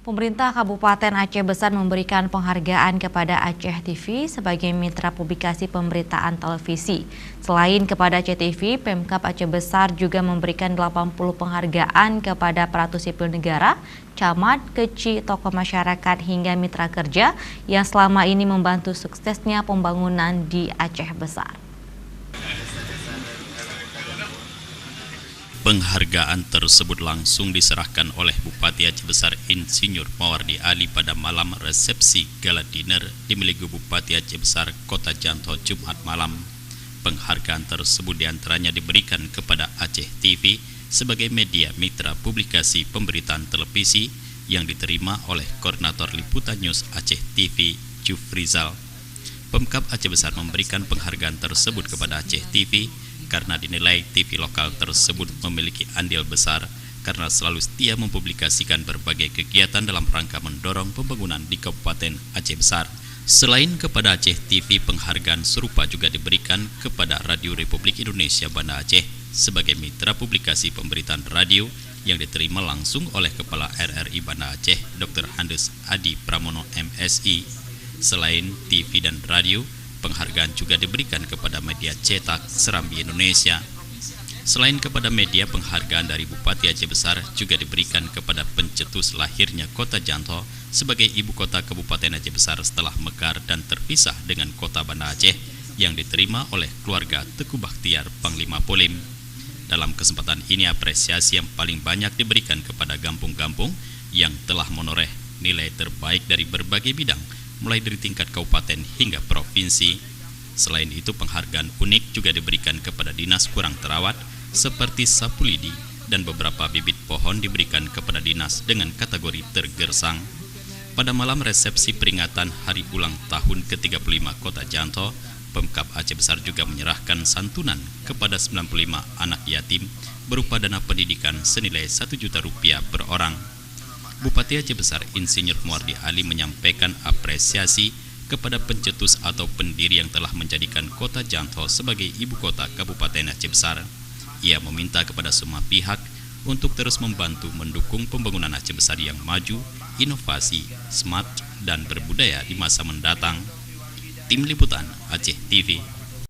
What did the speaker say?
Pemerintah Kabupaten Aceh Besar memberikan penghargaan kepada Aceh TV sebagai mitra publikasi pemberitaan televisi. Selain kepada Aceh TV, Pemkab Aceh Besar juga memberikan 80 penghargaan kepada aparatur sipil negara, camat, keci, tokoh masyarakat hingga mitra kerja yang selama ini membantu suksesnya pembangunan di Aceh Besar. Penghargaan tersebut langsung diserahkan oleh Bupati Aceh Besar Insinyur Mawardi Ali pada malam resepsi gala dinner di Milik Bupati Aceh Besar Kota Janto Jumat malam. Penghargaan tersebut diantaranya diberikan kepada Aceh TV sebagai media mitra publikasi pemberitaan televisi yang diterima oleh Koordinator Liputan News Aceh TV Jufrizal. Pemkab Aceh Besar memberikan penghargaan tersebut kepada Aceh TV karena dinilai TV lokal tersebut memiliki andil besar karena selalu setia mempublikasikan berbagai kegiatan dalam rangka mendorong pembangunan di Kabupaten Aceh Besar. Selain kepada Aceh TV, penghargaan serupa juga diberikan kepada Radio Republik Indonesia Banda Aceh sebagai mitra publikasi pemberitaan radio yang diterima langsung oleh Kepala RRI Banda Aceh Dr. Handes Adi Pramono MSI. Selain TV dan radio, penghargaan juga diberikan kepada media cetak Serambi Indonesia. Selain kepada media, penghargaan dari Bupati Aceh Besar juga diberikan kepada pencetus lahirnya Kota Janto sebagai ibu kota Kabupaten Aceh Besar setelah mekar dan terpisah dengan Kota Banda Aceh yang diterima oleh keluarga Teku Bakhtiar Panglima Polim. Dalam kesempatan ini, apresiasi yang paling banyak diberikan kepada kampung-kampung yang telah menoreh nilai terbaik dari berbagai bidang, mulai dari tingkat kabupaten hingga provinsi. Selain itu, penghargaan unik juga diberikan kepada dinas kurang terawat seperti sapu lidi dan beberapa bibit pohon diberikan kepada dinas dengan kategori tergersang. Pada malam resepsi peringatan hari ulang tahun ke-35 Kota Janto, Pemkab Aceh Besar juga menyerahkan santunan kepada 95 anak yatim berupa dana pendidikan senilai Rp1 juta per orang. Bupati Aceh Besar Insinyur Mawardi Ali menyampaikan apresiasi kepada pencetus atau pendiri yang telah menjadikan Kota Janto sebagai ibu kota Kabupaten Aceh Besar. Ia meminta kepada semua pihak untuk terus membantu mendukung pembangunan Aceh Besar yang maju, inovasi, smart, dan berbudaya di masa mendatang. Tim Liputan Aceh TV.